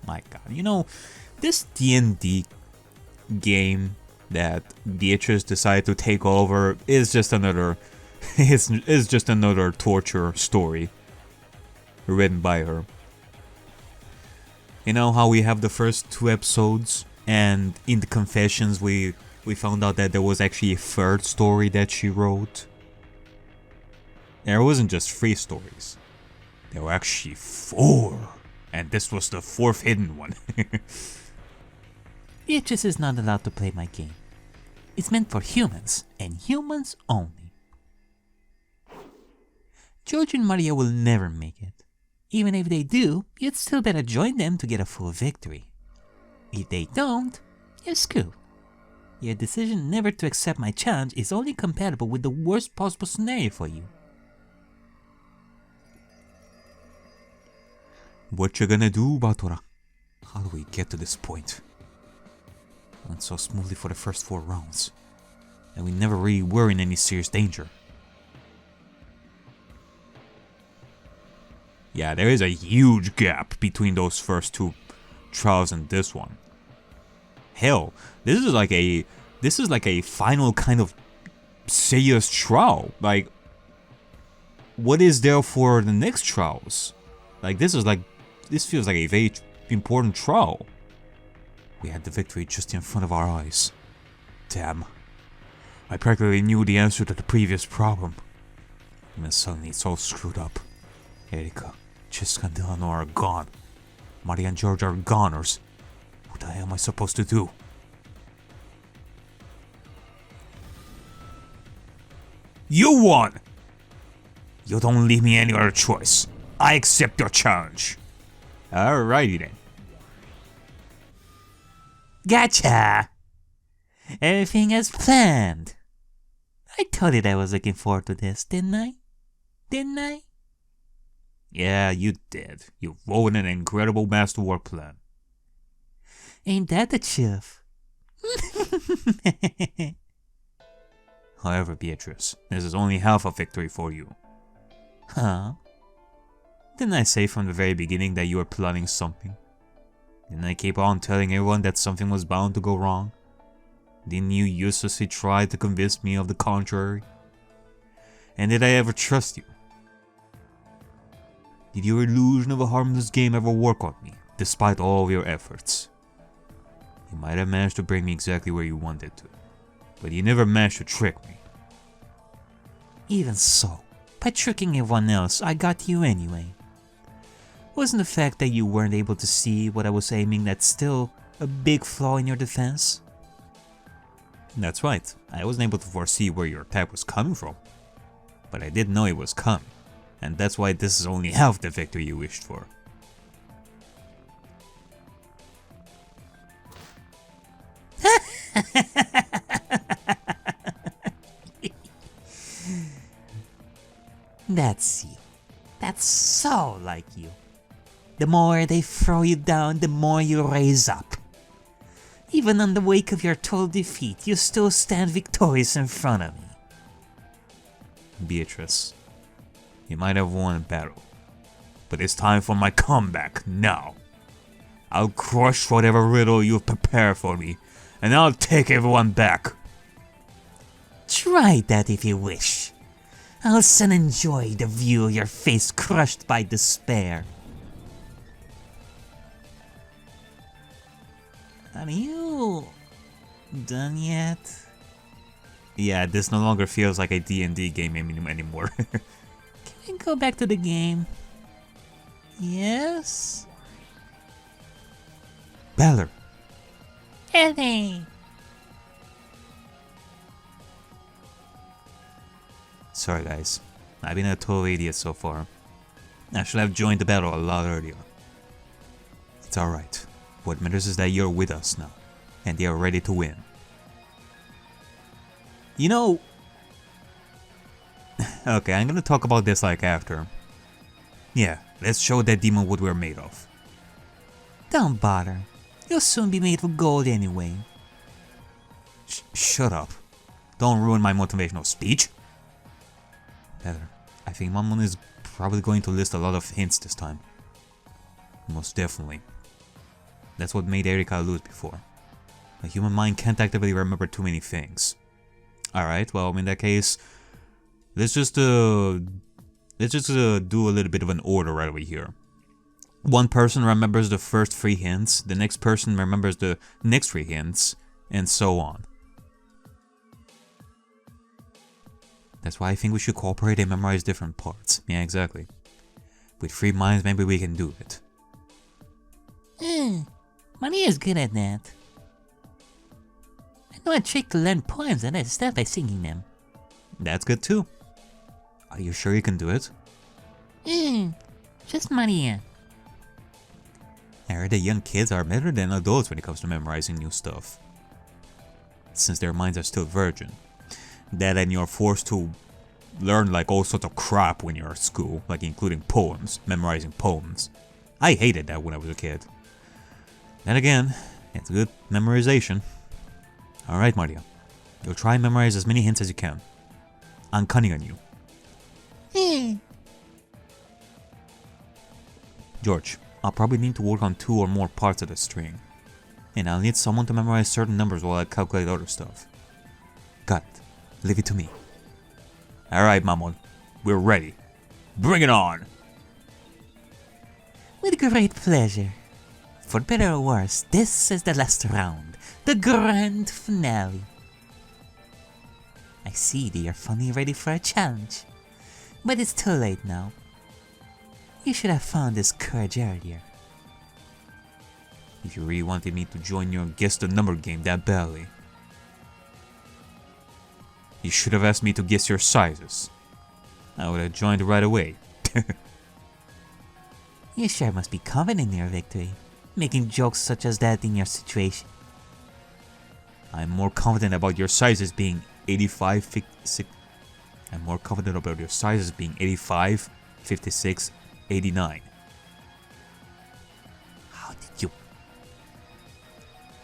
My god, you know, this D&D game that Beatrice decided to take over is just another is just another torture story written by her. You know how we have the first 2 episodes, and in the confessions we found out that there was actually a 3rd story that she wrote? There wasn't just 3 stories. There were actually 4. And this was the 4th hidden one. Beatrice is not allowed to play my game. It's meant for humans, and humans only. George and Maria will never make it. Even if they do, you'd still better join them to get a full victory. If they don't, you're screwed. Your decision never to accept my challenge is only compatible with the worst possible scenario for you. What you gonna do, Batora? How do we get to this point? Went so smoothly for the first 4 rounds, and we never really were in any serious danger. Yeah, there is a huge gap between those first 2 trials and this one. Hell, this is like a final kind of serious trial. Like, what is there for the next trials? Like, this feels like a very important trial. We had the victory just in front of our eyes. Damn. I practically knew the answer to the previous problem. And then suddenly it's all screwed up. Erika, Chiska and Delano are gone. Maria and George are goners. What the hell am I supposed to do? You won! You don't leave me any other choice. I accept your challenge. Alrighty then. Gotcha! Everything as planned. I told you that I was looking forward to this, didn't I? Didn't I? Yeah, you did. You wrote an incredible masterwork plan. Ain't that the truth? However, Beatrice, this is only half a victory for you. Huh? Didn't I say from the very beginning that you were planning something? Didn't I keep on telling everyone that something was bound to go wrong? Didn't you uselessly try to convince me of the contrary? And did I ever trust you? Did your illusion of a harmless game ever work on me, despite all of your efforts? You might have managed to bring me exactly where you wanted to, but you never managed to trick me. Even so, by tricking everyone else, I got you anyway. Wasn't the fact that you weren't able to see what I was aiming at still a big flaw in your defense? That's right, I wasn't able to foresee where your attack was coming from. But I did know it was coming, and that's why this is only half the victory you wished for. That's you. That's so like you. The more they throw you down, the more you raise up. Even on the wake of your total defeat, you still stand victorious in front of me. Beatrice, you might have won a battle, but it's time for my comeback now. I'll crush whatever riddle you've prepared for me, and I'll take everyone back. Try that if you wish. I'll soon enjoy the view of your face crushed by despair. Are you done yet? Yeah, this no longer feels like a D&D game anymore. Can we go back to the game? Yes? Balor. Eddie! Sorry guys, I've been a total idiot so far. I should have joined the battle a lot earlier. It's alright. What matters is that you're with us now, and they are ready to win. You know... Okay, I'm gonna talk about this like after. Yeah, let's show that demon what we're made of. Don't bother. You'll soon be made of gold anyway. Shut up. Don't ruin my motivational speech. Better. I think Mammon is probably going to list a lot of hints this time. Most definitely. That's what made Ariakey lose before. The human mind can't actively remember too many things. Alright, well, in that case, let's just do a little bit of an order right over here. One person remembers the first 3 hints, the next person remembers the next 3 hints, and so on. That's why I think we should cooperate and memorize different parts. Yeah, exactly. With 3 minds, maybe we can do it. Maria is good at that. I know a trick to learn poems and I start by singing them. That's good too. Are you sure you can do it? Just Maria. I heard that young kids are better than adults when it comes to memorizing new stuff, since their minds are still virgin. That and you're forced to learn like all sorts of crap when you're at school, like including poems, memorizing poems. I hated that when I was a kid. Then again, it's good memorization. Alright, Maria. You'll try and memorize as many hints as you can. I'm counting on you. George, I'll probably need to work on 2 or more parts of the string. And I'll need someone to memorize certain numbers while I calculate other stuff. Got it. Leave it to me. Alright, Mamon. We're ready. Bring it on! With great pleasure. For better or worse, this is the last round. The grand finale. I see that you're finally ready for a challenge. But it's too late now. You should have found this courage earlier. If you really wanted me to join your guess the number game that badly, you should have asked me to guess your sizes. I would have joined right away. You sure must be confident in your victory, making jokes such as that in your situation. I'm more confident about your sizes being 85, 56. I'm more confident about your sizes being 85, 56, 89. How did you?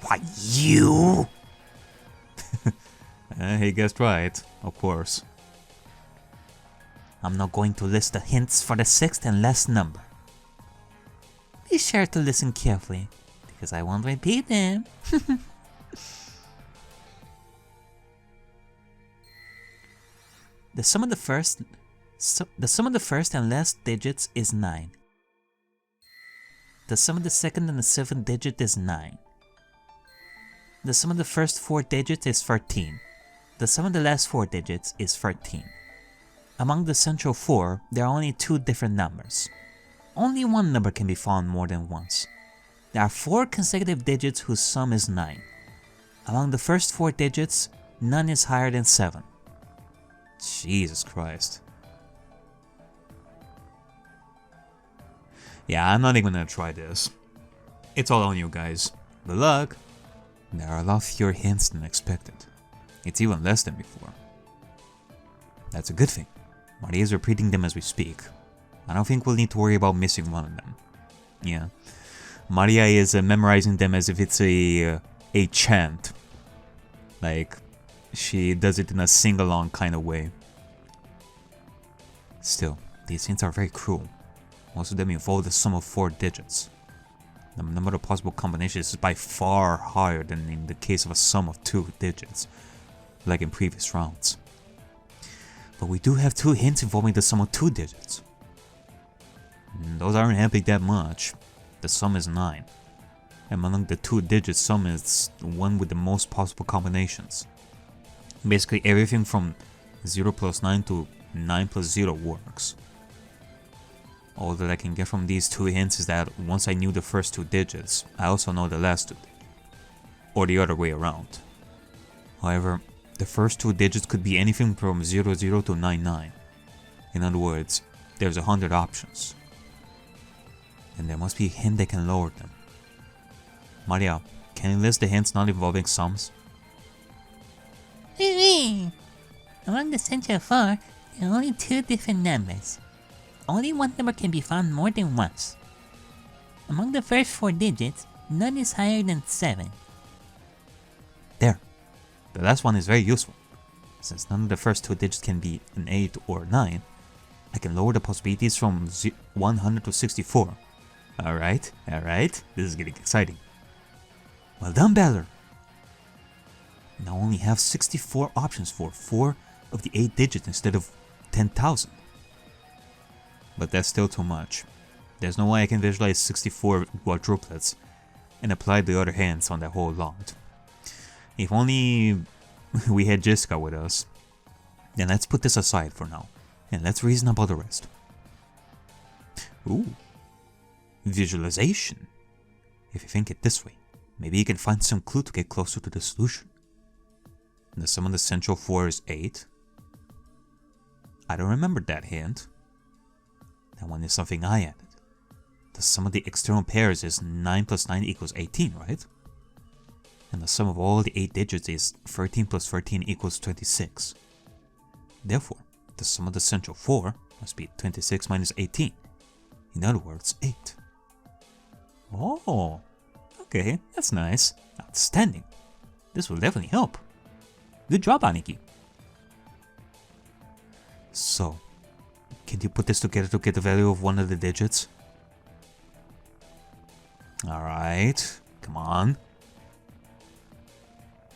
Why, you? He guessed right, of course. I'm not going to list the hints for the 6th and last number. Be sure to listen carefully, because I won't repeat them. The sum of the first and last digits is 9. The sum of the second and the 7th digit is 9. The sum of the first 4 digits is 13. The sum of the last 4 digits is 13. Among the central 4, there are only 2 different numbers. Only one number can be found more than once. There are 4 consecutive digits whose sum is 9. Among the first 4 digits, none is higher than 7. Jesus Christ. Yeah, I'm not even gonna try this. It's all on you guys. Good luck. There are a lot fewer hints than expected. It's even less than before. That's a good thing. Maria is repeating them as we speak. I don't think we'll need to worry about missing one of them. Yeah. Maria is memorizing them as if it's a chant. Like, she does it in a sing-along kind of way. Still, these hints are very cruel. Most of them involve the sum of 4 digits. The number of possible combinations is by far higher than in the case of a sum of 2 digits, like in previous rounds. But we do have 2 hints involving the sum of 2 digits. Those aren't helping that much. The sum is 9. And among the 2-digit sum is the one with the most possible combinations. Basically everything from 0 plus 9 to 9 plus 0 works. All that I can get from these 2 hints is that once I knew the first 2 digits, I also know the last 2. Or the other way around. However, the first 2 digits could be anything from 00 to 99. In other words, there's 100 options. And there must be a hint that can lower them. Maria, can you list the hints not involving sums? Among the central 4, there are only 2 different numbers. Only one number can be found more than once. Among the first 4 digits, none is higher than 7. There. The last one is very useful. Since none of the first 2 digits can be an 8 or 9, I can lower the possibilities from 100 to 64. Alright, this is getting exciting. Well done, Balor! Now only have 64 options for 4 of the 8 digits instead of 10,000. But that's still too much. There's no way I can visualize 64 quadruplets and apply the other hands on that whole lot. If only we had Jessica with us. Then let's put this aside for now, and let's reason about the rest. Ooh. Visualization. If you think it this way, maybe you can find some clue to get closer to the solution. The sum of the central 4 is 8. I don't remember that hint. That one is something I added. The sum of the external pairs is 9 plus 9 equals 18, right? And the sum of all the 8 digits is 13 plus 13 equals 26. Therefore, the sum of the central 4 must be 26 minus 18. In other words, 8. Oh, okay, that's nice. Outstanding. This will definitely help. Good job, Ariakey. So, can you put this together to get the value of one of the digits? Alright, come on.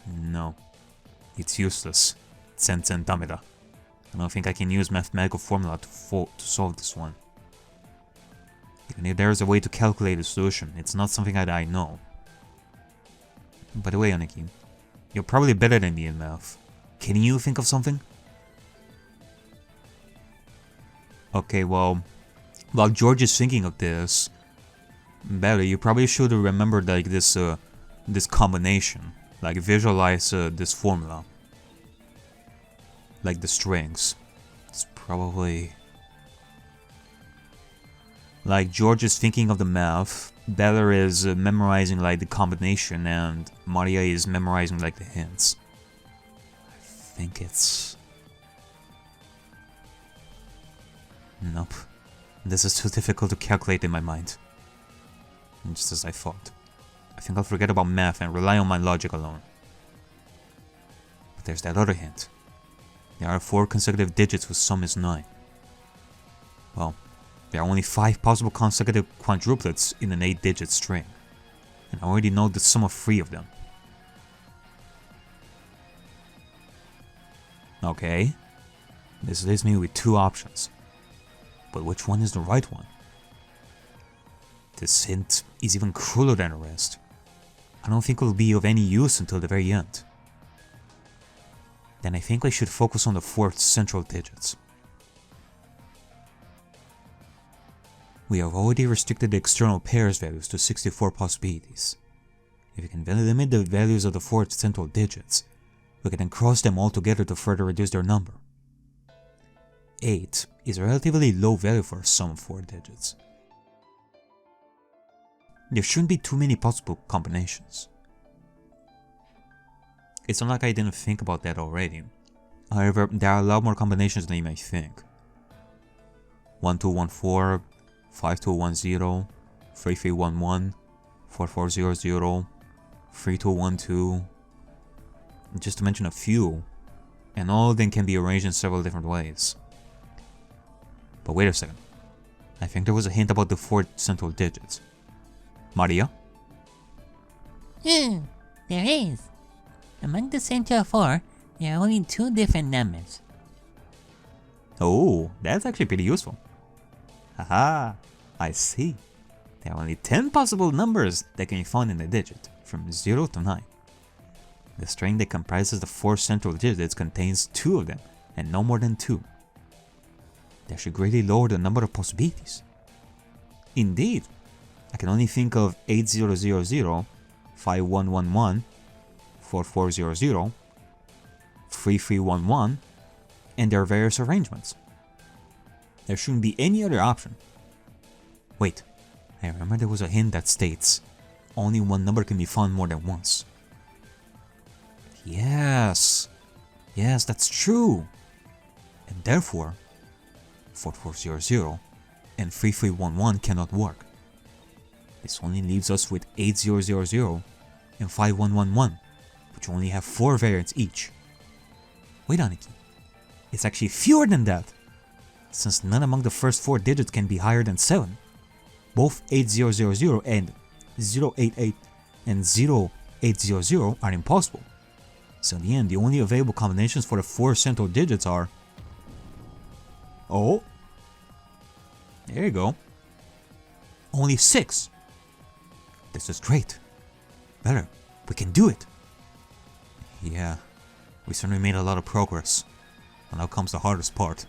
No, it's useless. Sensen Dameda. I don't think I can use mathematical formula to solve this one. Even if there is a way to calculate the solution, it's not something that I know. By the way, Ariakey, you're probably better than me in math. Can you think of something? Okay, well, while George is thinking of this, Balor, you probably should remember like this combination, like visualize this formula, like the strings. It's probably like George is thinking of the math, Balor is memorizing like the combination, and Maria is memorizing like the hints. I think it's... Nope. This is too difficult to calculate in my mind. Just as I thought. I think I'll forget about math and rely on my logic alone. But there's that other hint. There are 4 consecutive digits whose sum is 9. Well, there are only 5 possible consecutive quadruplets in an 8-digit string. And I already know the sum of 3 of them. Okay. This leaves me with 2 options. But which one is the right one? This hint is even crueler than the rest. I don't think it will be of any use until the very end. Then I think I should focus on the 4 central digits. We have already restricted the external pairs values to 64 possibilities. If you can limit the values of the 4 central digits, we can then cross them all together to further reduce their number. 8 is a relatively low value for a sum of 4 digits. There shouldn't be too many possible combinations. It's not like I didn't think about that already. However, there are a lot more combinations than you may think. 1214, 5210, 3311, 4400, 3212, just to mention a few, and all of them can be arranged in several different ways. But wait a second, I think there was a hint about the 4 central digits. Maria? There is. Among the central 4, there are only 2 different numbers. Oh, that's actually pretty useful. Haha, I see. There are only 10 possible numbers that can be found in a digit, from 0 to 9. The string that comprises the 4 central digits contains 2 of them, and no more than 2. That should greatly lower the number of possibilities. Indeed, I can only think of 8000, 5111, 4400, 3311, and their various arrangements. There shouldn't be any other option. Wait, I remember there was a hint that states only one number can be found more than once. Yes, that's true. And therefore, 4400 and 3311 cannot work. This only leaves us with 8000 and 5111, which only have 4 variants each. Wait, Ariakey, it's actually fewer than that, since none among the first 4 digits can be higher than 7. Both 8000 and 088 and 800 are impossible. So in the end, the only available combinations for the 4 central digits are... Oh, there you go. Only 6. This is great. Better, we can do it. Yeah, we certainly made a lot of progress. And now comes the hardest part.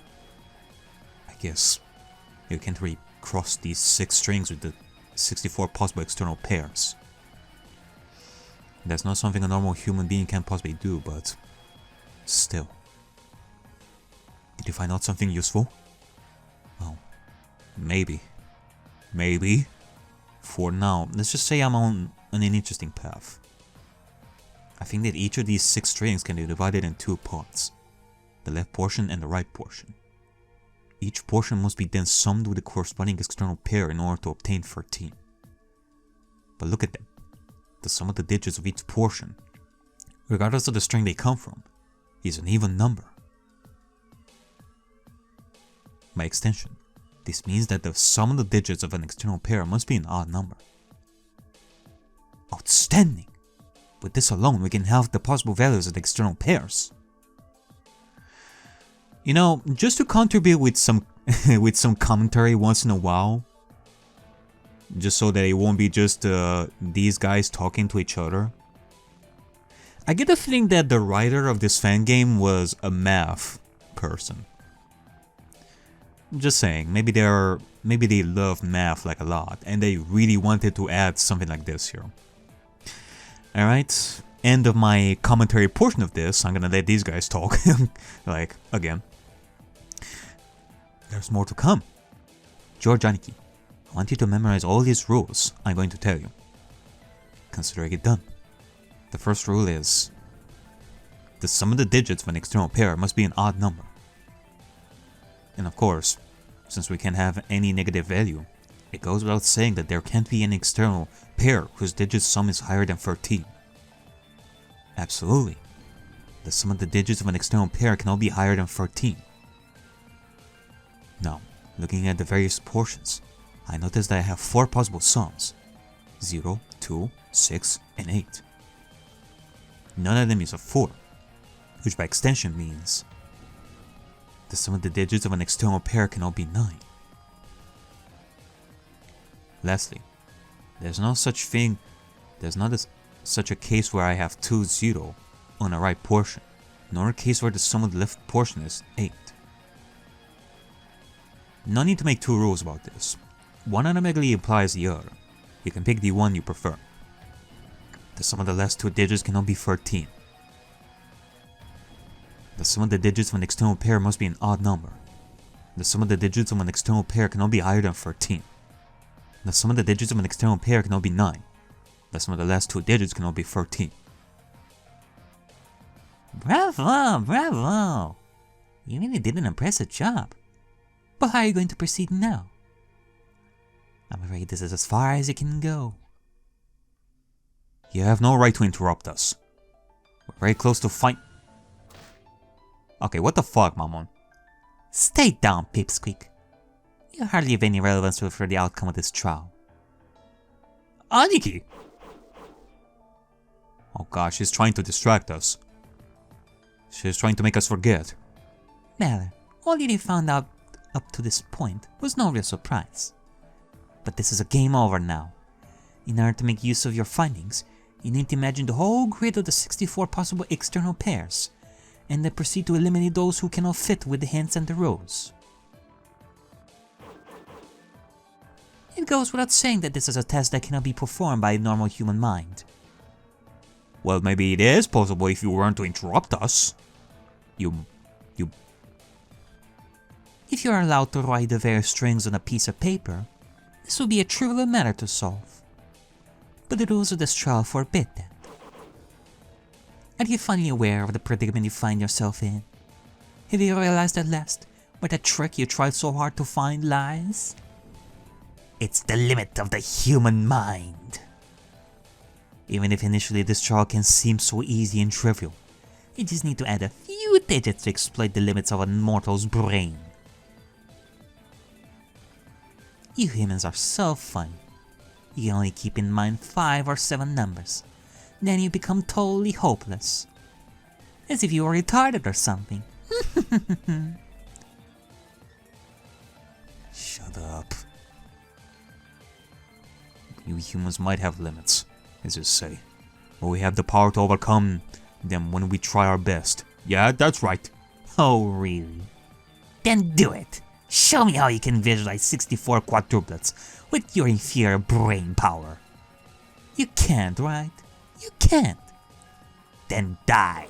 I guess you can't really cross these 6 strings with the 64 possible external pairs. That's not something a normal human being can possibly do, but still. Did you find out something useful? Well, maybe. Maybe. For now, let's just say I'm on an interesting path. I think that each of these 6 strings can be divided in 2 parts. The left portion and the right portion. Each portion must be then summed with the corresponding external pair in order to obtain 13. But look at them. The sum of the digits of each portion, regardless of the string they come from, is an even number. By extension, this means that the sum of the digits of an external pair must be an odd number. Outstanding! With this alone, we can have the possible values of the external pairs. You know, just to contribute with some with some commentary once in a while, just so that it won't be just these guys talking to each other. I get the feeling that the writer of this fan game was a math person. Just saying, maybe they love math like a lot, and they really wanted to add something like this here. Alright, end of my commentary portion of this. I'm gonna let these guys talk, like, again. There's more to come. Ariakey, I want you to memorize all these rules I'm going to tell you. Consider it done. The first rule is, the sum of the digits of an external pair must be an odd number. And of course, since we can't have any negative value, it goes without saying that there can't be an external pair whose digit sum is higher than 13. Absolutely. The sum of the digits of an external pair cannot be higher than 13. Now, looking at the various portions, I notice that I have 4 possible sums: 0, 2, 6, and 8. None of them is a 4, which by extension means the sum of the digits of an external pair cannot be 9. Lastly, there's no such thing, such a case where I have 2, 0 on the right portion, nor a case where the sum of the left portion is 8. No need to make 2 rules about this. One automatically implies the other. You can pick the one you prefer. The sum of the last 2 digits cannot be 13. The sum of the digits of an external pair must be an odd number. The sum of the digits of an external pair cannot be higher than 13. The sum of the digits of an external pair cannot be 9. The sum of the last 2 digits cannot be 13. Bravo, bravo! You really did an impressive job. But how are you going to proceed now? I'm afraid this is as far as it can go. You have no right to interrupt us. We're very close to fight. Okay, what the fuck, Mamon? Stay down, Pipsqueak. You hardly have any relevance for the outcome of this trial. Ariakey! Oh gosh, she's trying to distract us. She's trying to make us forget. Well, all you found out up to this point was no real surprise. But this is a game over now. In order to make use of your findings, you need to imagine the whole grid of the 64 possible external pairs, and then proceed to eliminate those who cannot fit with the hints and the rows. It goes without saying that this is a test that cannot be performed by a normal human mind. Well, maybe it is possible if you weren't to interrupt us. If you are allowed to write the various strings on a piece of paper, this will be a trivial matter to solve. But the rules of this trial forbid that. Are you finally aware of the predicament you find yourself in? Have you realized at last where the trick you tried so hard to find lies? It's the limit of the human mind. Even if initially this trial can seem so easy and trivial, you just need to add a few digits to exploit the limits of a mortal's brain. You humans are so funny. You can only keep in mind 5 or 7 numbers. Then you become totally hopeless. As if you were retarded or something. Shut up. You humans might have limits, as you say. But we have the power to overcome them when we try our best. Yeah, that's right. Oh, really? Then do it! Show me how you can visualize 64 quadruplets with your inferior brain power. You can't, right? You can't. Then die.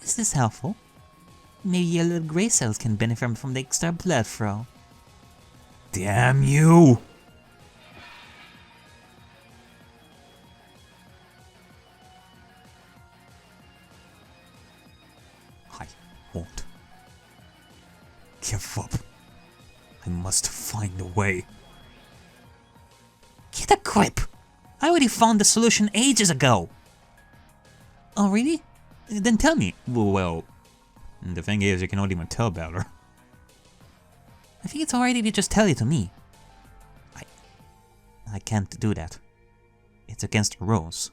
Is this helpful? Maybe your little gray cells can benefit from the extra blood flow. Damn you! I won't give up. I must find a way. Get a grip! I already found the solution ages ago! Oh, really? Then tell me. Well, the thing is, you cannot even tell better. I think it's alright if you just tell it to me. I can't do that. It's against the rules.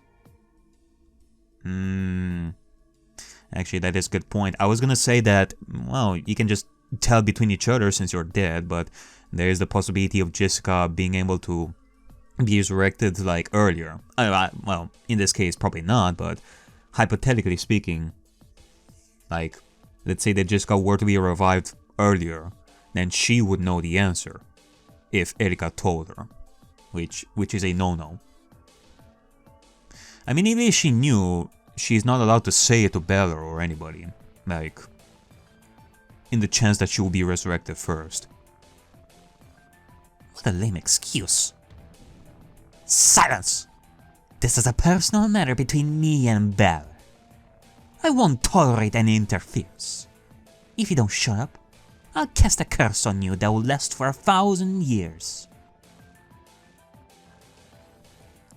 Actually, that is a good point. I was gonna say that, well, you can just tell between each other since you're dead, but there is the possibility of Jessica being able to be resurrected like earlier. Well, in this case, probably not, but hypothetically speaking, like, let's say that Jessica were to be revived earlier, then she would know the answer if Erika told her, which is a no-no. I mean, even if she knew, she's not allowed to say it to Bella or anybody, like, in the chance that she will be resurrected first. What a lame excuse. Silence! This is a personal matter between me and Bella. I won't tolerate any interference. If you don't shut up, I'll cast a curse on you that will last for 1,000 years.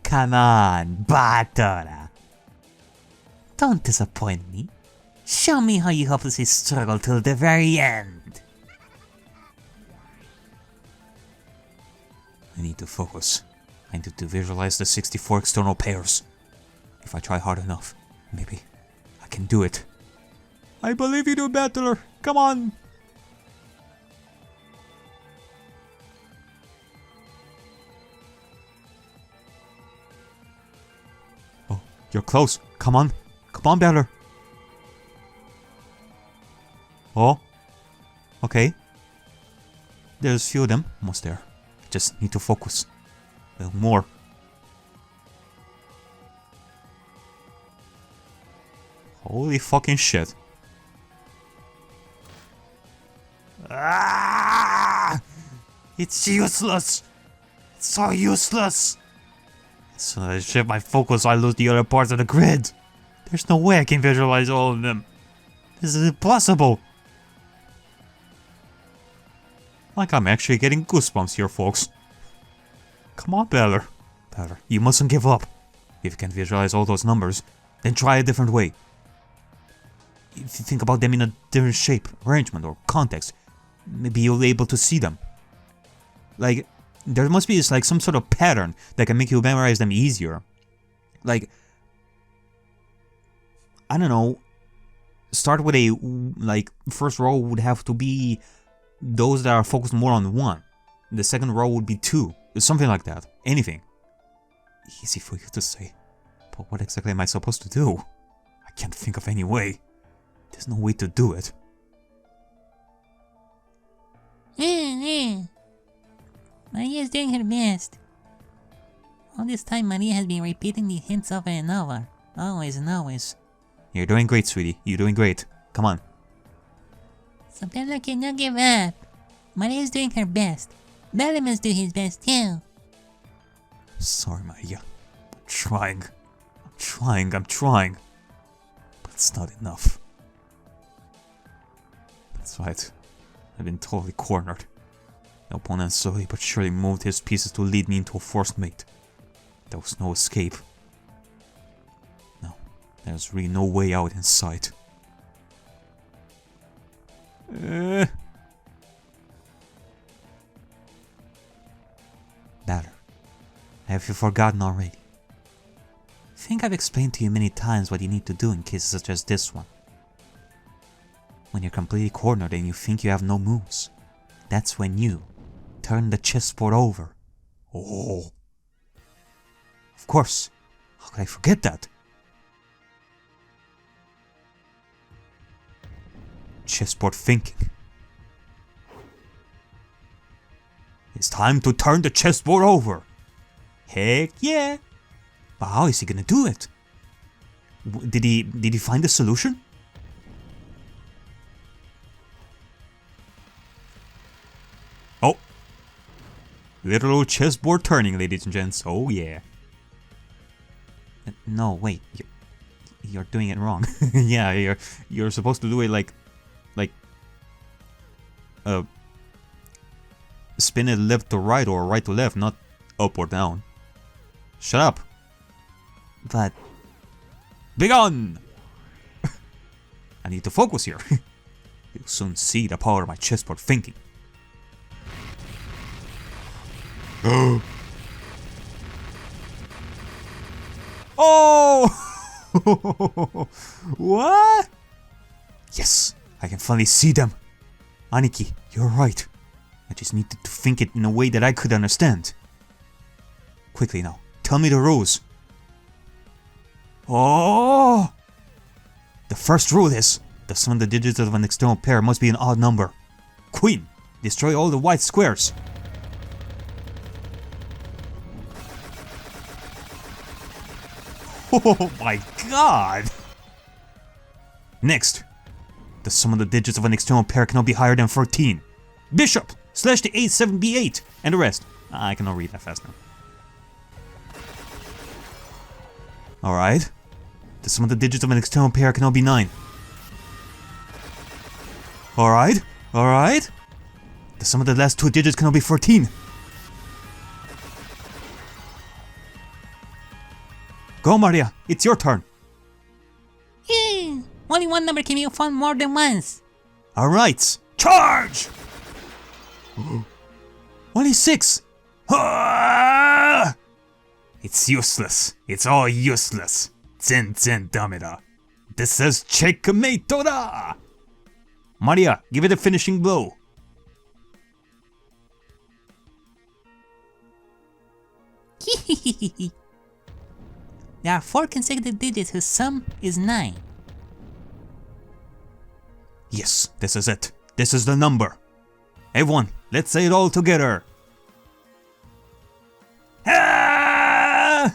Come on, Batora. Don't disappoint me. Show me how you hopelessly struggle till the very end. I need to focus. I need to visualize the 64 external pairs. If I try hard enough, maybe I can do it. I believe you do, Battler. Come on. Oh, you're close. Come on. Come on, Battler. Oh. Okay. There's a few of them. Almost there. Just need to focus. A little more. Holy fucking shit. Ah! It's useless! It's so useless! As soon as I shift my focus, I lose the other parts of the grid. There's no way I can visualize all of them. This is impossible. Like I'm actually getting goosebumps here, folks. Come on, Battler. Battler, you mustn't give up. If you can visualize all those numbers, then try a different way. If you think about them in a different shape, arrangement, or context, maybe you'll be able to see them. Like, there must be like some sort of pattern that can make you memorize them easier. Like, I don't know, start with a, like, first row would have to be those that are focused more on one. The second row would be two. Something like that. Anything. Easy for you to say. But what exactly am I supposed to do? I can't think of any way. There's no way to do it. Maria's doing her best. All this time Maria has been repeating the hints over and over. Always and always. You're doing great, sweetie. You're doing great. Come on. So Bella cannot give up. Maria's doing her best. Bella must do his best too. Sorry, Maria. I'm trying. I'm trying. But it's not enough. That's right. I've been totally cornered. The opponent slowly but surely moved his pieces to lead me into a forced mate. There was no escape. No, there's really no way out in sight. Batter, have you forgotten already? think I've explained to you many times what you need to do in cases such as this one. When you're completely cornered and you think you have no moves, that's when you turn the chessboard over. Oh. Of course. How could I forget that? Chessboard thinking. It's time to turn the chessboard over. Heck yeah. But how is he gonna do it? Did he find a solution? Oh. Literal chessboard turning, ladies and gents. Oh yeah. No, wait. You're doing it wrong. Yeah, you're supposed to do it like spin it left to right or right to left, not up or down. Shut up. But Begone! I need to focus here. You'll soon see the power of my chessboard thinking. Oh! What? Yes, I can finally see them. Ariakey, you're right. I just needed to think it in a way that I could understand. Quickly now, tell me the rules. Oh! The first rule is, the sum of the digits of an external pair must be an odd number. Queen, destroy all the white squares. Oh my god! Next, the sum of the digits of an external pair cannot be higher than 14. Bishop, slash the a7 b8, and the rest. I cannot read that fast now. Alright. The sum of the digits of an external pair cannot be 9. Alright, alright. The sum of the last two digits cannot be 14. Go, Maria, it's your turn. yeah, only one number can be found more than once. Alright, charge! Only 6. Ah! It's useless. It's all useless. Zen dameda. This is checkmate da! Maria, give it a finishing blow. There are 4 consecutive digits whose sum is 9. Yes, this is it. This is the number. Everyone, let's say it all together. Ah!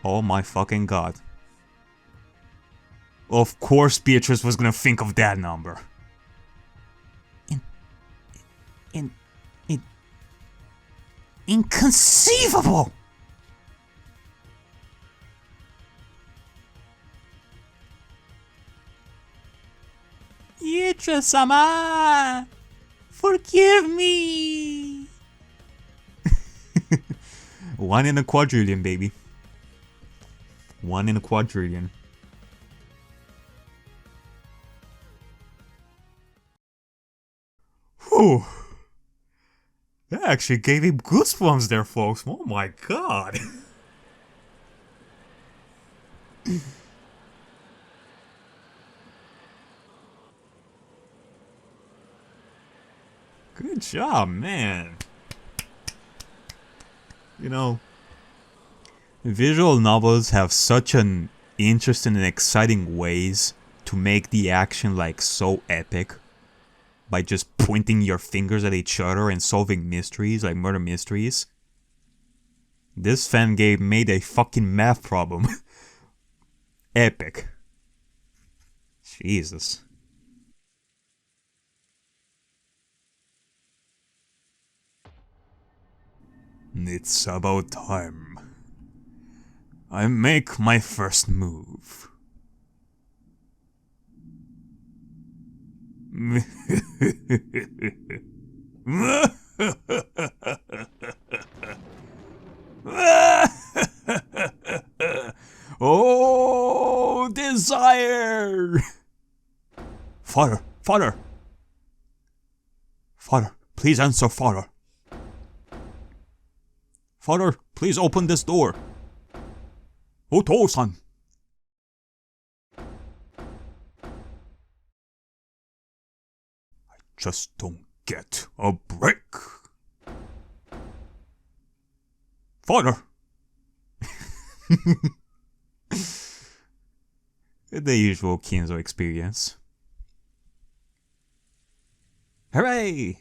Oh my fucking god. Of course Beatrice was gonna think of that number. Inconceivable! Beatrice-sama! Forgive me! 1 in a quadrillion, baby. 1 in a quadrillion. Whew. That actually gave him goosebumps there, folks. Oh my god. Good job, man. You know, visual novels have such an interesting and exciting ways to make the action like so epic. By just pointing your fingers at each other and solving mysteries, like murder mysteries. This Fangame made a fucking math problem. Epic. Jesus. It's about time. I make my first move. Oh, desire! Fire! Father! Father, please answer, Father. Father, please open this door. Oto-san. I just don't get a break. Father! The usual Kinzo experience. Hooray!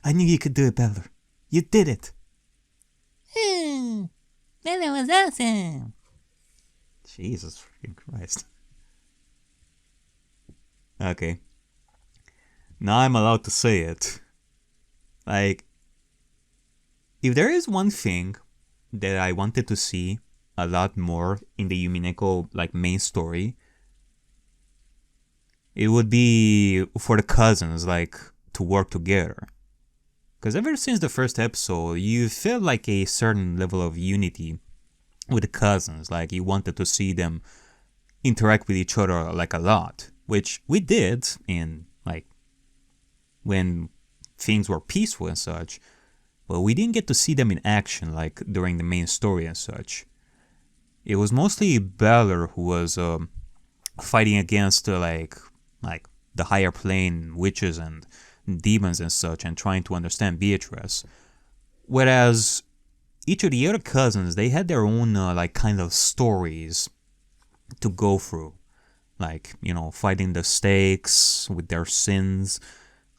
I knew you could do it, Beller. You did it. That was awesome. Jesus freaking Christ. Okay. Now I'm allowed to say it. Like, if there is one thing that I wanted to see a lot more in the Umineko like main story, it would be for the cousins like to work together. Because ever since the first episode, you felt like a certain level of unity with the cousins. Like you wanted to see them interact with each other like a lot, which we did in like when things were peaceful and such. But we didn't get to see them in action like during the main story and such. It was mostly Beller who was fighting against like the higher plane witches and demons and such, and trying to understand Beatrice. Whereas each of the other cousins, they had their own like kind of stories to go through, like, you know, fighting the stakes with their sins,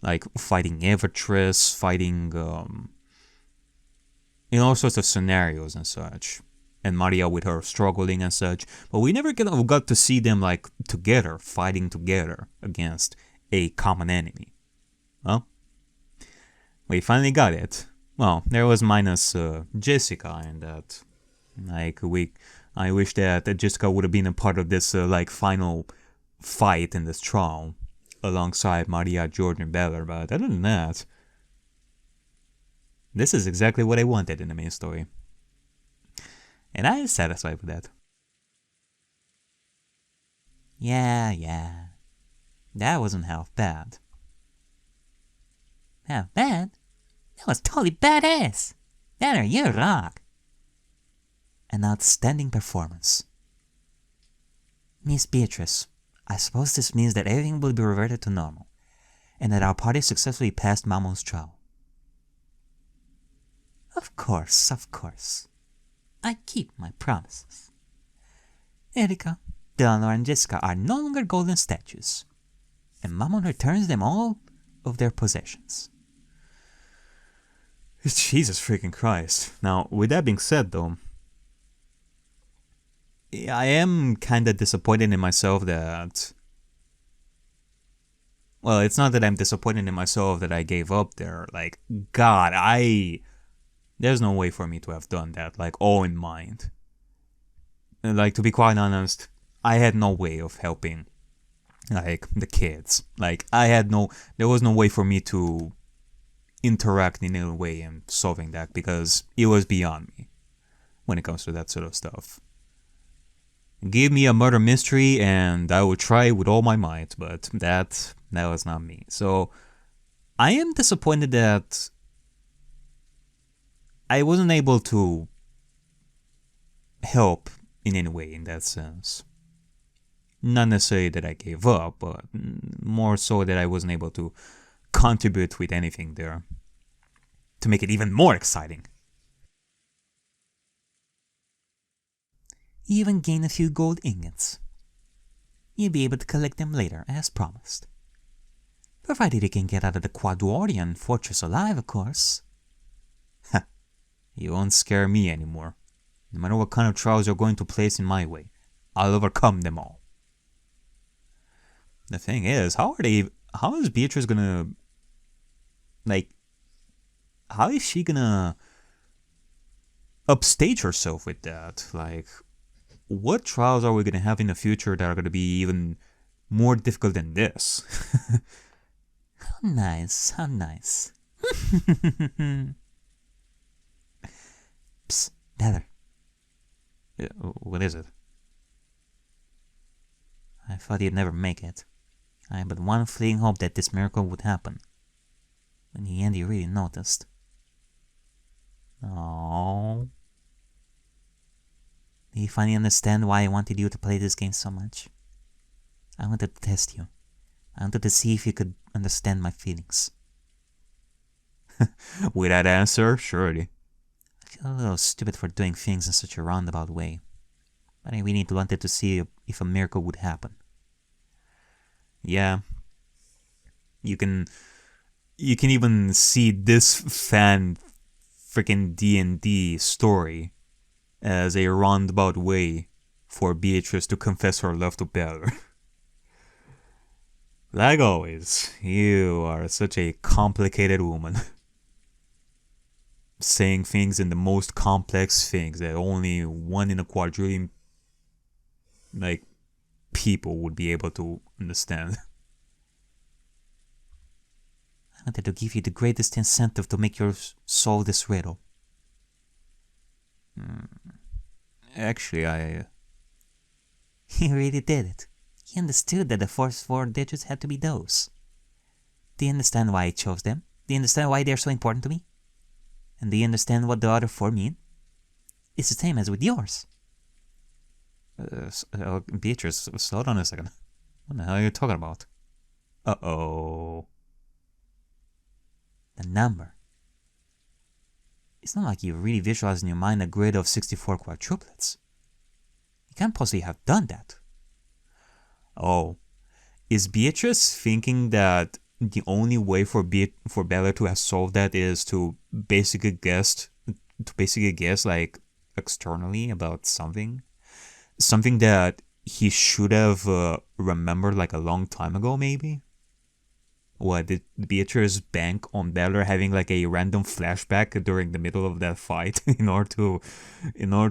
like fighting Beatrice, fighting in all sorts of scenarios and such. And Maria with her struggling and such, but we never got to see them like together, fighting together against a common enemy. Well, we finally got it. Well, there was minus Jessica and that. Like I wish that Jessica would have been a part of this like final fight in this trial alongside Maria, George, and Beller. But other than that, this is exactly what I wanted in the main story. And I am satisfied with that. Yeah. That wasn't half bad. Half bad? That was totally badass. That or you rock. An outstanding performance. Miss Beatrice, I suppose this means that everything will be reverted to normal, and that our party successfully passed Mamon's trial. Of course. I keep my promises. Erika, Delano, and Jessica are no longer golden statues, and Mamon returns them all of their possessions. Jesus freaking Christ. Now, with that being said though, I am kinda disappointed in myself that... Well, it's not that I'm disappointed in myself that I gave up there. Like, God, there's no way for me to have done that, like, all in mind. Like, to be quite honest, I had no way of helping, like, the kids. Like, there was no way for me to interact in any way in solving that, because it was beyond me when it comes to that sort of stuff. Give me a murder mystery and I would try with all my might, but that was not me. So, I am disappointed that I wasn't able to help in any way in that sense. Not necessarily that I gave up, but more so that I wasn't able to contribute with anything there to make it even more exciting. You even gain a few gold ingots. You'll be able to collect them later, as promised. Provided you can get out of the Quadrorian fortress alive, of course. You won't scare me anymore. No matter what kind of trials you're going to place in my way, I'll overcome them all. The thing is, how is Beatrice gonna... Like, how is she gonna upstage herself with that? Like, what trials are we gonna have in the future that are gonna be even more difficult than this? How nice. Psst, Beller. What is it? I thought you'd never make it. I had but one fleeting hope that this miracle would happen. In the end, you really noticed. Oh. Do you finally understand why I wanted you to play this game so much? I wanted to test you. I wanted to see if you could understand my feelings. With that answer, surely. I feel a little stupid for doing things in such a roundabout way. But I really wanted to see if a miracle would happen. Yeah. You can even see this fan freaking D&D story as a roundabout way for Beatrice to confess her love to Balor. Like always, you are such a complicated woman. Saying things in the most complex things that only 1 in a quadrillion people would be able to understand. I wanted to give you the greatest incentive to make you solve this riddle. Actually, He really did it. He understood that the first 4 digits had to be those. Do you understand why I chose them? Do you understand why they're so important to me? And do you understand what the other 4 mean? It's the same as with yours. Beatrice, slow down a second. What the hell are you talking about? Uh-oh. The number. It's not like you really visualize in your mind a grid of 64 quadruplets. You can't possibly have done that. Oh. Is Beatrice thinking that the only way for Bella to have solved that is to basically guess like externally about something that he should have remembered like a long time ago, maybe? What, did Beatrice bank on Bella having like a random flashback during the middle of that fight in order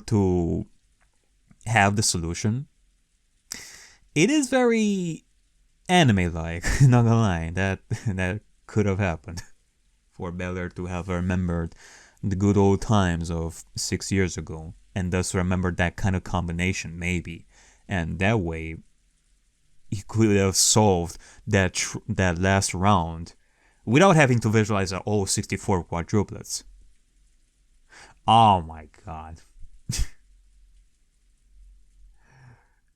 to have the solution? It is very anime-like, not gonna lie. That could have happened for Bella to have remembered the good old times of 6 years ago, and thus remembered that kind of combination, maybe. And that way, he could have solved that last round without having to visualize all 64 quadruplets. Oh my god.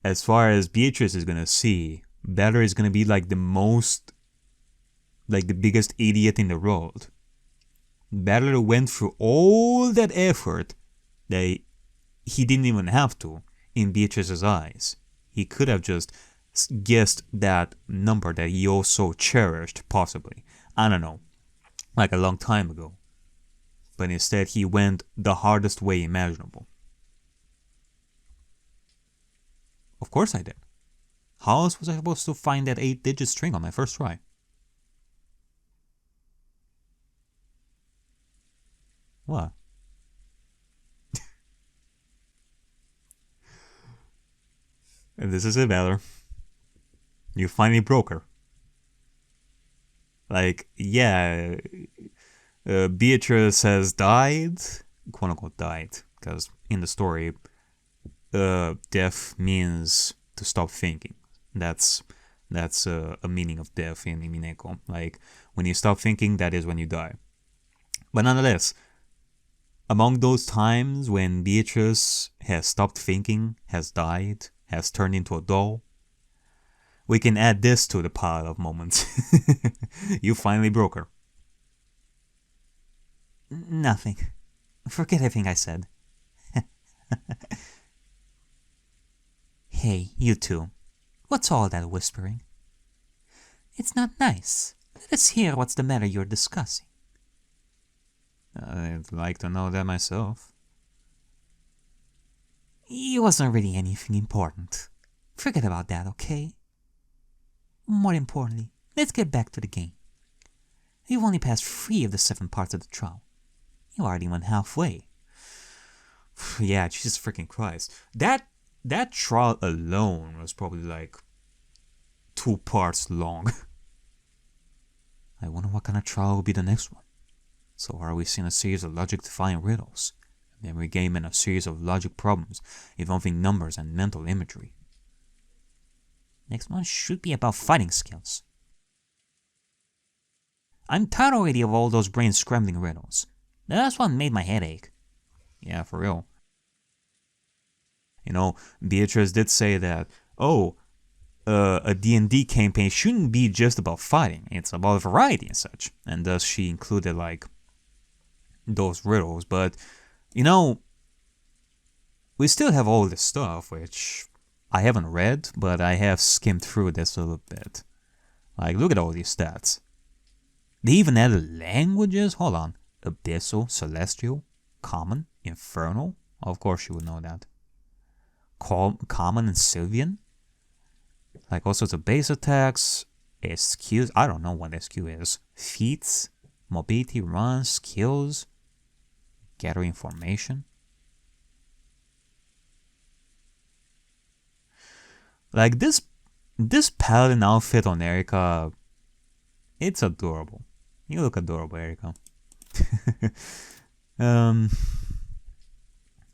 As far as Beatrice is gonna see, Bella is gonna be like the biggest idiot in the world. Bella went through all that effort that he didn't even have to in Beatrice's eyes. He could have just guessed that number that he also cherished, possibly. I don't know, like a long time ago. But instead he went the hardest way imaginable. Of course I did. How else was I supposed to find that 8-digit string on my first try? What? And this is it, Valor. You finally broke her. Like, yeah, Beatrice has died, quote unquote died, because in the story, death means to stop thinking. That's a meaning of death in Umineko. Like, when you stop thinking, that is when you die. But nonetheless, among those times when Beatrice has stopped thinking, has died, has turned into a doll, we can add this to the pile of moments. You finally broke her. Nothing. Forget everything I said. Hey, you two. What's all that whispering? It's not nice. Let us hear what's the matter you're discussing. I'd like to know that myself. It wasn't really anything important. Forget about that, okay? More importantly, let's get back to the game. You've only passed 3 of the 7 parts of the trial. You already went halfway. Yeah, Jesus freaking Christ. That trial alone was probably like 2 parts long. I wonder what kind of trial will be the next one. So are we seeing a series of logic-defying riddles, a memory game and a series of logic problems involving numbers and mental imagery? Next one should be about fighting skills. I'm tired already of all those brain-scrambling riddles. The last one made my head ache. Yeah, for real. You know, Beatrice did say that, oh, a D&D campaign shouldn't be just about fighting. It's about variety and such. And thus she included, like, those riddles. But, you know, we still have all this stuff, which I haven't read, but I have skimmed through this a little bit. Like, look at all these stats. They even added languages? Hold on. Abyssal, Celestial, Common, Infernal. Of course you would know that. Common and Sylvian. Like all sorts of base attacks, SQs. I don't know what SQ is. Feats, mobility, runs, skills, gather information. Like this paladin outfit on Ariakey, it's adorable. You look adorable, Ariakey.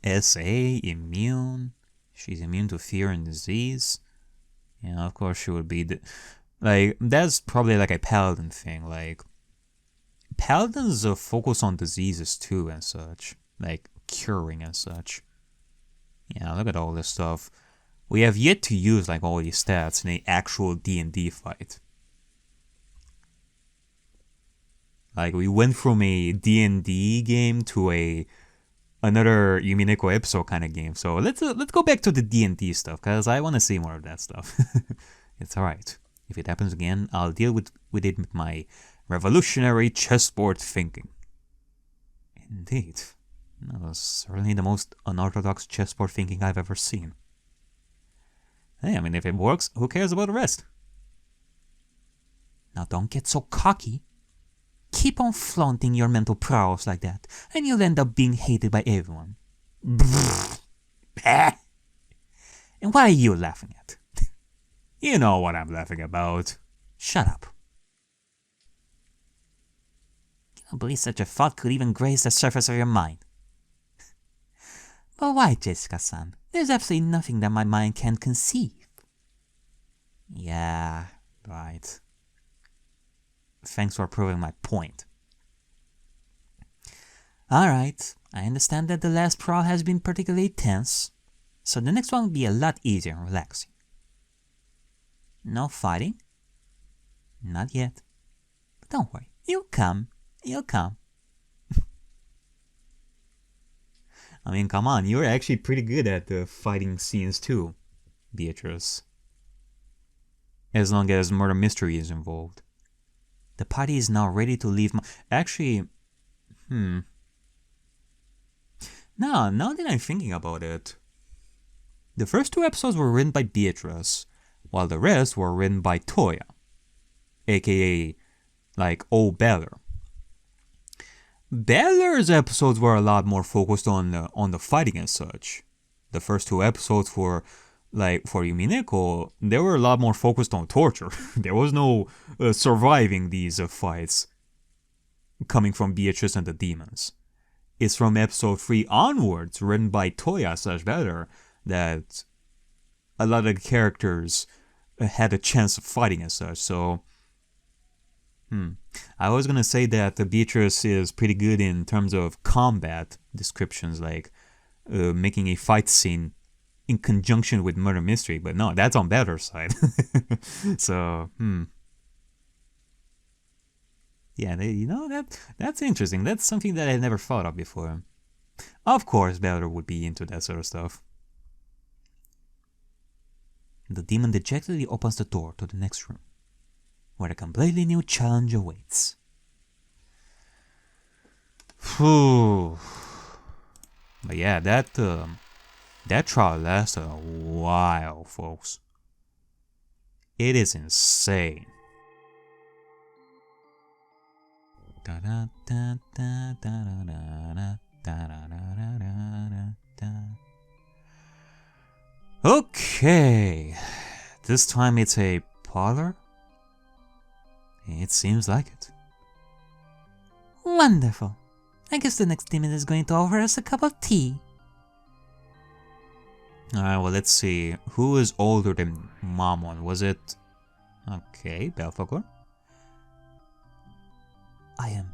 SA, immune. She's immune to fear and disease. Yeah, of course she would be. Like, that's probably like a paladin thing. Like, paladins focus on diseases too and such. Like, curing and such. Yeah, look at all this stuff. We have yet to use like all these stats in an actual D&D fight. Like, we went from a D&D game to another Umineko episode kind of game. So let's go back to the D&D stuff, because I want to see more of that stuff. It's alright. If it happens again, I'll deal with it with my revolutionary chessboard thinking. Indeed. That was certainly the most unorthodox chessboard thinking I've ever seen. Hey, I mean, if it works, who cares about the rest? Now don't get so cocky. Keep on flaunting your mental prowess like that, and you'll end up being hated by everyone. And what are you laughing at? You know what I'm laughing about. Shut up. I can't believe such a thought could even graze the surface of your mind. But why, Jessica-san? There's absolutely nothing that my mind can't conceive. Yeah, right. Thanks for proving my point. Alright, I understand that the last prowl has been particularly tense, so the next one will be a lot easier and relaxing. No fighting? Not yet. But don't worry, you'll come. You'll come. I mean, come on, you're actually pretty good at the fighting scenes too, Beatrice. As long as murder mystery is involved. The party is now ready to leave my... Actually, now that I'm thinking about it, the first 2 episodes were written by Beatrice, while the rest were written by Toya, a.k.a. like old Beller. Beller's episodes were a lot more focused on the fighting and such. The first 2 episodes were, like, for Umineko, they were a lot more focused on torture. There was no surviving these fights coming from Beatrice and the demons. It's from episode 3 onwards, written by Toya / Beller, that a lot of the characters had a chance of fighting and such, so... I was gonna say that the Beatrice is pretty good in terms of combat descriptions, like making a fight scene in conjunction with murder mystery, but no, that's on Beller's side. So, yeah, that's interesting. That's something that I never thought of before. Of course, Beller would be into that sort of stuff. The demon dejectedly opens the door to the next room, where a completely new challenge awaits. Whew. But yeah, that trial lasted a while, folks. It is insane. Okay, this time it's a parlor. It seems like it. Wonderful. I guess the next demon is going to offer us a cup of tea. Alright, well, let's see. Who is older than Mammon? Was it... Okay, Belphegor. I am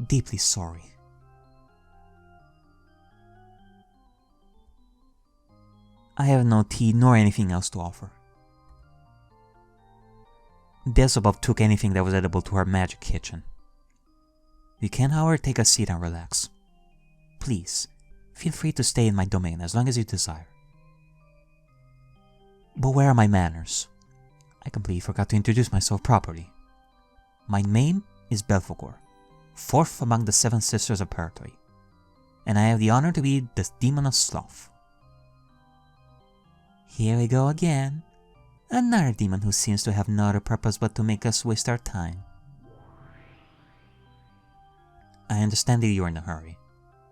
deeply sorry. I have no tea nor anything else to offer. Beelzebub took anything that was edible to her magic kitchen. You can, however, take a seat and relax. Please, feel free to stay in my domain as long as you desire. But where are my manners? I completely forgot to introduce myself properly. My name is Belphegor, fourth among the 7 sisters of Purgatory, and I have the honor to be the Demon of Sloth. Here we go again. Another demon who seems to have no other purpose but to make us waste our time. I understand that you are in a hurry,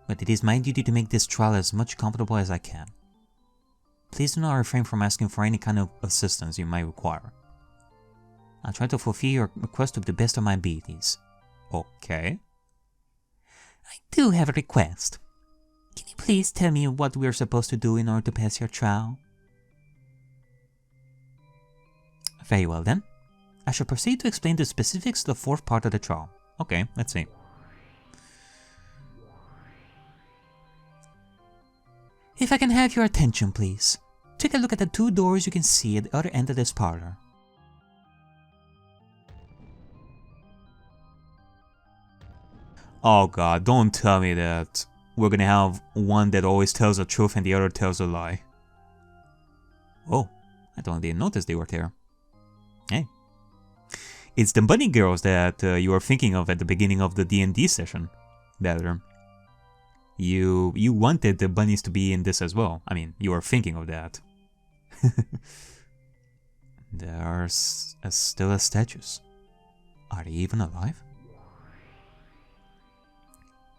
but it is my duty to make this trial as much comfortable as I can. Please do not refrain from asking for any kind of assistance you might require. I'll try to fulfill your request to the best of my abilities. Okay. I do have a request. Can you please tell me what we are supposed to do in order to pass your trial? Very well then. I shall proceed to explain the specifics of the 4th part of the trial. Okay, let's see. If I can have your attention, please. Take a look at the 2 doors you can see at the other end of this parlor. Oh god, don't tell me that we're gonna have one that always tells the truth and the other tells a lie. Oh, I totally didn't notice they were there. Hey. It's the bunny girls that you were thinking of at the beginning of the D&D session, Better. You wanted the bunnies to be in this as well. I mean, you were thinking of that. They are still as statues. Are they even alive?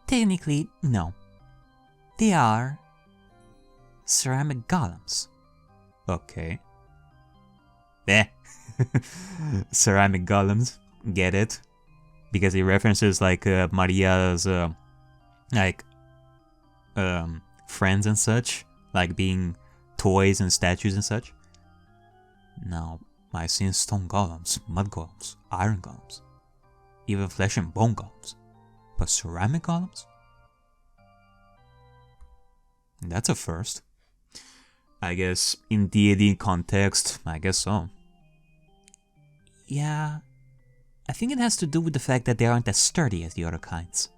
Technically, no. They are ceramic golems. Okay. Ceramic golems, get it? Because it references like Maria's friends and such, like being toys and statues and such. Now, I've seen stone golems, mud golems, iron golems, even flesh and bone golems. But ceramic golems? That's a first. I guess in D&D context, I guess so. Yeah, I think it has to do with the fact that they aren't as sturdy as the other kinds.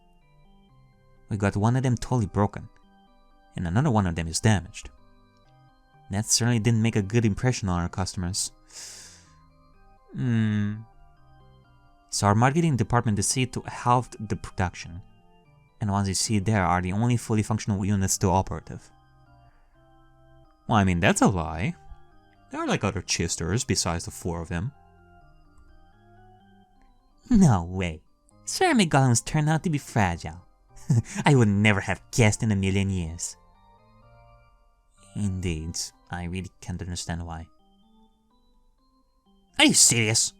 We got one of them totally broken, and another one of them is damaged. That certainly didn't make a good impression on our customers. So our marketing department decided to halve the production, and the ones you see there are the only fully functional units still operative. Well, I mean, that's a lie. There are like other chisters besides the 4 of them. No way. Ceramic golems turn out to be fragile. I would never have guessed in a million years. Indeed, I really can't understand why. Are you serious?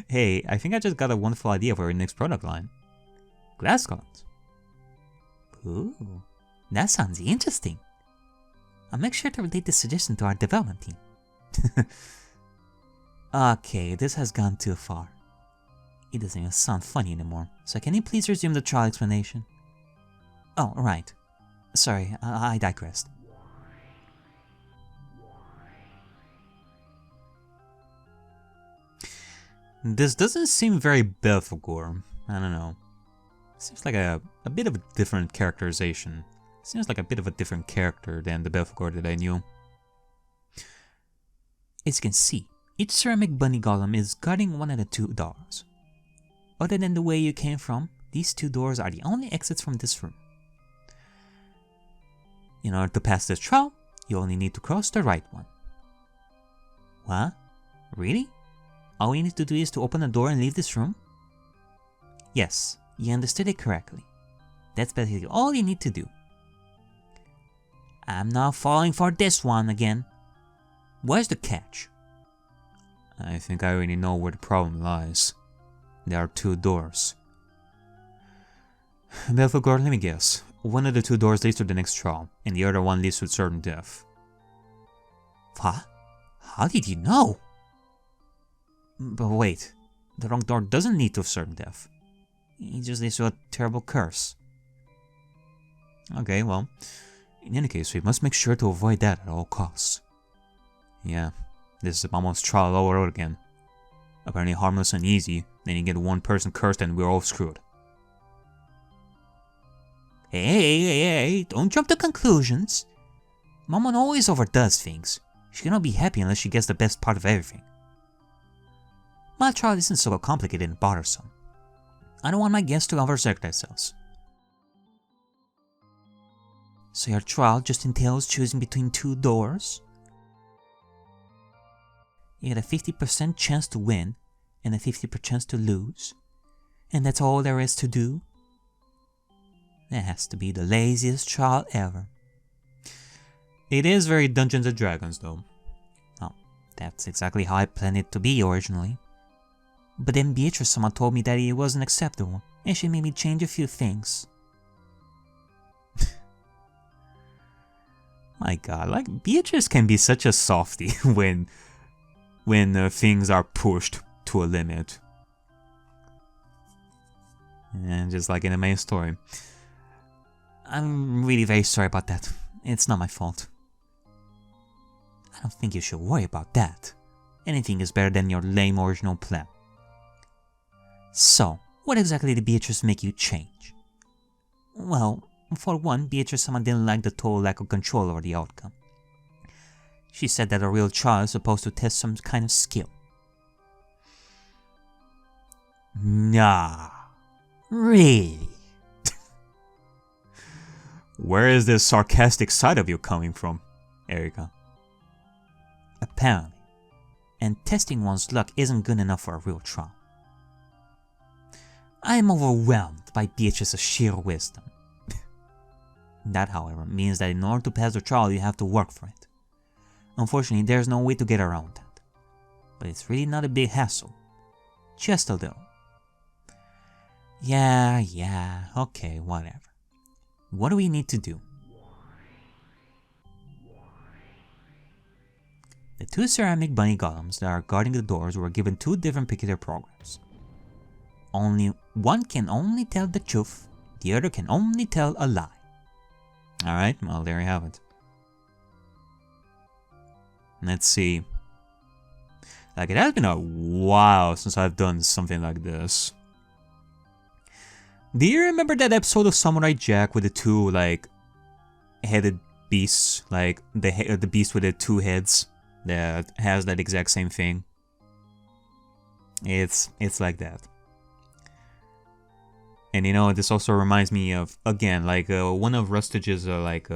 Hey, I think I just got a wonderful idea for our next product line. Glass golems. Ooh, that sounds interesting. I'll make sure to relate this suggestion to our development team. Okay, this has gone too far. It doesn't even sound funny anymore, so can you please resume the trial explanation? Oh, right. Sorry, I digressed. This doesn't seem very Belphegor. I don't know. Seems like a bit of a different characterization. Seems like a bit of a different character than the Belphegor that I knew. As you can see, each ceramic bunny golem is guarding one of the 2 doors. Other than the way you came from, these 2 doors are the only exits from this room. In order to pass this trial, you only need to cross the right one. What? Really? All you need to do is to open the door and leave this room? Yes, you understood it correctly. That's basically all you need to do. I'm not falling for this one again. Where's the catch? I think I already know where the problem lies. There are 2 doors. Belphegor, let me guess. one of the two doors leads to the next trial, and the other one leads to certain death. What? How did you know? But wait, the wrong door doesn't lead to certain death. It just leads to a terrible curse. Okay, well, in any case, we must make sure to avoid that at all costs. Yeah, this is almost trial all over again. Apparently harmless and easy, then you get one person cursed and we're all screwed. Hey, don't jump to conclusions. Momon always overdoes things. She cannot be happy unless she gets the best part of everything. My trial isn't so complicated and bothersome. I don't want my guests to overexert themselves. So your trial just entails choosing between two doors? You get a 50% chance to win and a 50% chance to lose, and that's all there is to do? That has to be the laziest trial ever. It is very Dungeons & Dragons though. Oh, that's exactly how I planned it to be originally. But then Beatrice-sama told me that it wasn't acceptable, and she made me change a few things. My god, like Beatrice can be such a softie when things are pushed to a limit. And just like in the main story. I'm really very sorry about that. It's not my fault. I don't think you should worry about that. Anything is better than your lame original plan. So, what exactly did Beatrice make you change? Well, for one, Beatrice-sama didn't like the total lack of control over the outcome. She said that a real trial is supposed to test some kind of skill. Nah. Really? Where is this sarcastic side of you coming from, Ariakey? Apparently. And testing one's luck isn't good enough for a real trial. I am overwhelmed by Beatrice's sheer wisdom. That, however, means that in order to pass the trial, you have to work for it. Unfortunately, there's no way to get around that. But it's really not a big hassle. Just a little. Yeah, okay, whatever. What do we need to do? The two ceramic bunny golems that are guarding the doors were given two different particular programs. One can only tell the truth, the other can only tell a lie. Alright, well there you have it. Let's see. Like, it has been a while since I've done something like this. Do you remember that episode of Samurai Jack with the two, like, headed beasts? Like, the beast with the two heads that has that exact same thing? It's like that. And you know, this also reminds me of, again, like, one of Rustage's, like,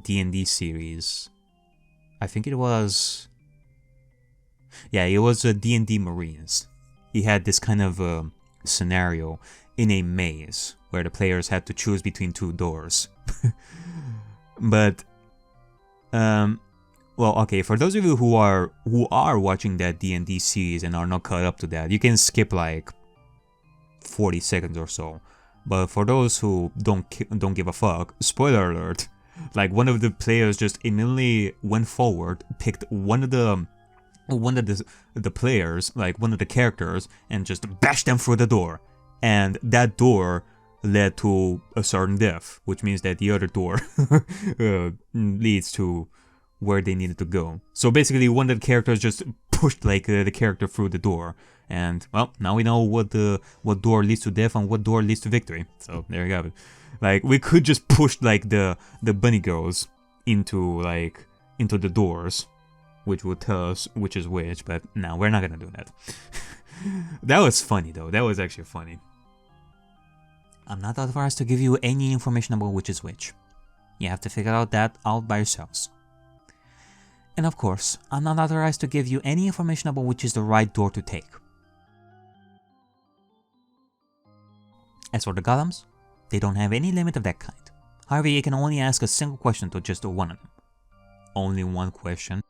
D&D series. I think it was... Yeah, it was D&D Marines. He had this kind of scenario in a maze where the players had to choose between two doors. But well, okay, for those of you who are watching that D&D series and are not caught up to that, you can skip like 40 seconds or so. But for those who don't give a fuck, spoiler alert, like one of the players just immediately went forward, picked one of the players, like one of the characters, and just bashed them through the door. And that door led to a certain death, which means that the other door leads to where they needed to go. So basically, one of the characters just pushed like the character through the door, and well, now we know what door leads to death and what door leads to victory. So there you have it. Like, we could just push like the bunny girls into the doors, which would tell us which is which, but no, we're not gonna do that. That was funny though. That was actually funny. I'm not authorized to give you any information about which is which. You have to figure that out by yourselves. And of course, I'm not authorized to give you any information about which is the right door to take. As for the golems, they don't have any limit of that kind. However, you can only ask a single question to just one of them. Only one question?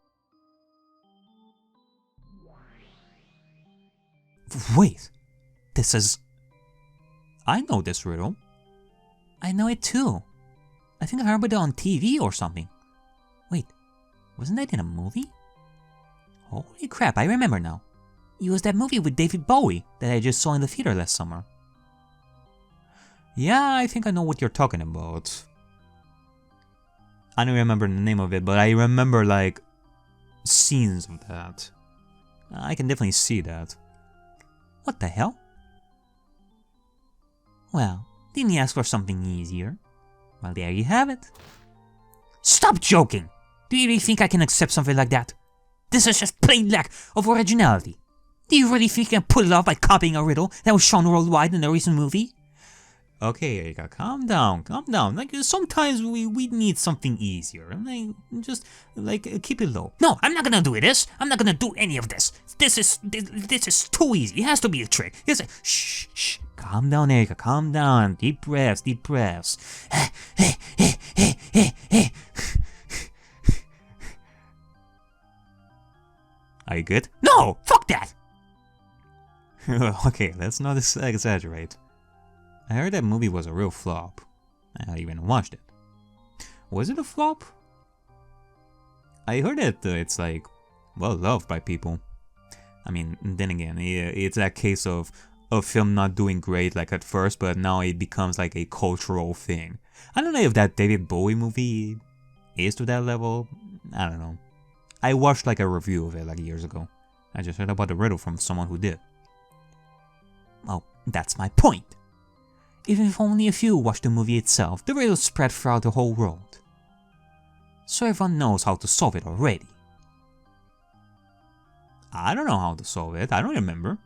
Wait, this is... I know this riddle. I know it too. I think I heard about it on TV or something. Wait, wasn't that in a movie? Holy crap, I remember now. It was that movie with David Bowie that I just saw in the theater last summer. Yeah, I think I know what you're talking about. I don't remember the name of it, but I remember, like, scenes of that. I can definitely see that. What the hell? Well, didn't you ask for something easier? Well, there you have it. Stop joking! Do you really think I can accept something like that? This is just plain lack of originality. Do you really think you can pull it off by copying a riddle that was shown worldwide in a recent movie? Okay, Erika, calm down, calm down. Like, sometimes we need something easier. Like, just, like, keep it low. No, I'm not gonna do this. I'm not gonna do any of this. This is too easy. It has to be a trick. Shh, shh. Calm down, Erika, calm down. Deep breaths, deep breaths. Are you good? No, fuck that! Okay, let's not exaggerate. I heard that movie was a real flop. I even watched it. Was it a flop? I heard that it's like, well loved by people. I mean, then again, it's that case of a film not doing great like at first, but now it becomes like a cultural thing. I don't know if that David Bowie movie is to that level. I don't know. I watched like a review of it like years ago. I just heard about the riddle from someone who did. Well, that's my point. Even if only a few watched the movie itself, the riddle spread throughout the whole world. So everyone knows how to solve it already. I don't know how to solve it, I don't remember.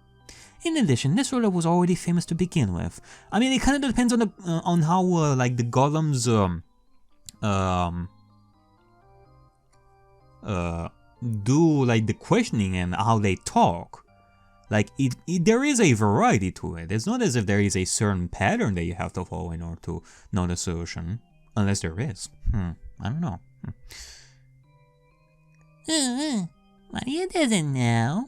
In addition, this riddle was already famous to begin with. I mean, it kind of depends on the on how like the golems do like the questioning and how they talk. Like, there is a variety to it. It's not as if there is a certain pattern that you have to follow in order to know the solution. Unless there is. I don't know. Maria doesn't know.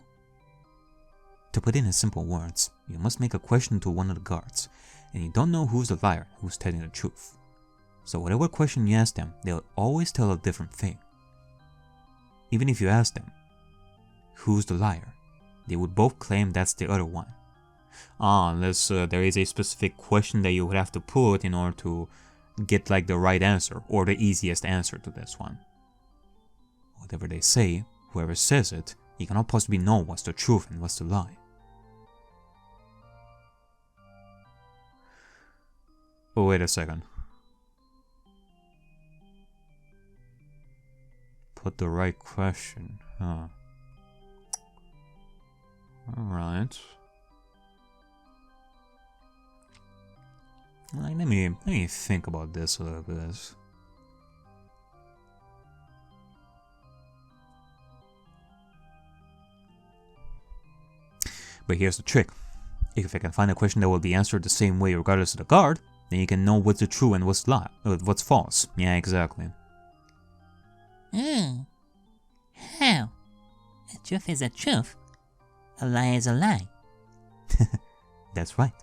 To put it in simple words, you must make a question to one of the guards, and you don't know who's the liar, who's telling the truth. So whatever question you ask them, they'll always tell a different thing. Even if you ask them, who's the liar? They would both claim that's the other one. Unless there is a specific question that you would have to put in order to get like the right answer, or the easiest answer to this one. Whatever they say, whoever says it, you cannot possibly know what's the truth and what's the lie. Oh, wait a second. Put the right question, huh? Alright. Like, let me think about this a little bit. But here's the trick. If I can find a question that will be answered the same way regardless of the guard, then you can know what's the true and what's what's false. Yeah, exactly. How? A truth is a truth. A lie is a lie. That's right.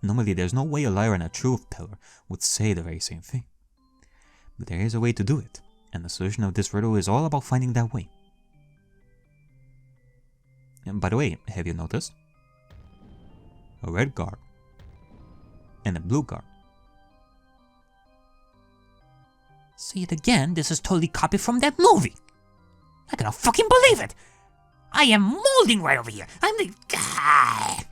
Normally there's no way a liar and a truth teller would say the very same thing. But there is a way to do it, and the solution of this riddle is all about finding that way. And by the way, have you noticed? A red guard and a blue guard. See it again, this is totally copied from that movie. I cannot fucking believe it. I am molding right over here. I'm the guy.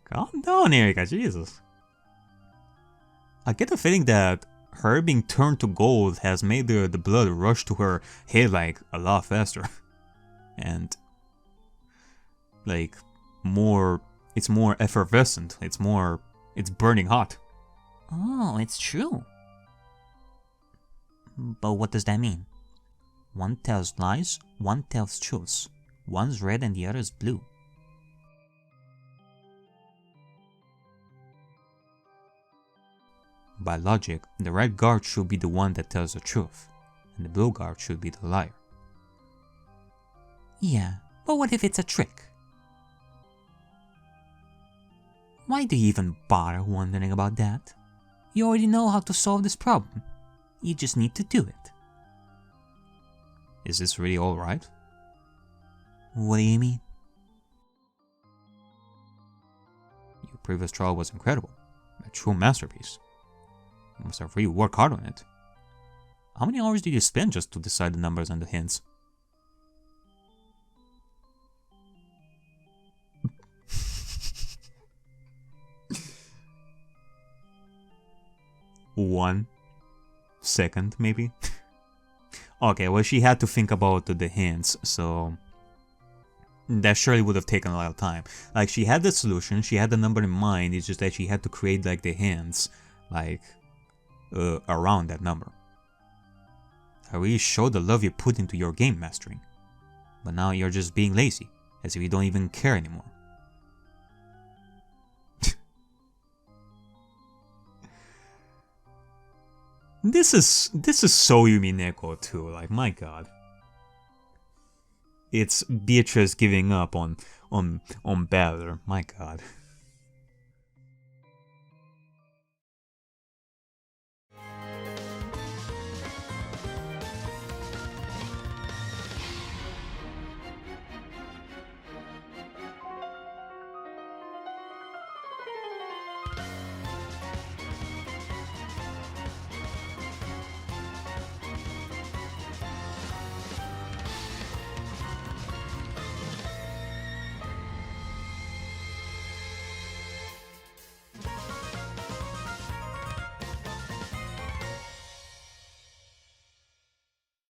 Calm down, Erika, Jesus. I get the feeling that her being turned to gold has made the blood rush to her head like a lot faster. And like it's more effervescent, it's burning hot. Oh, it's true. But what does that mean? One tells lies, one tells truths. One's red and the other's blue. By logic, the red guard should be the one that tells the truth, and the blue guard should be the liar. Yeah, but what if it's a trick? Why do you even bother wondering about that? You already know how to solve this problem. You just need to do it. Is this really alright? What do you mean? Your previous trial was incredible. A true masterpiece. You must have really worked hard on it. How many hours did you spend just to decide the numbers and the hints? One second, maybe? Okay, well, she had to think about the hints, so that surely would have taken a lot of time. Like, she had the solution, she had the number in mind, it's just that she had to create, like, the hints, like, around that number. I really showed the love you put into your game mastering. But now you're just being lazy, as if you don't even care anymore. This is so Umineko too, like, my god. It's Beatrice giving up on Balor, my god.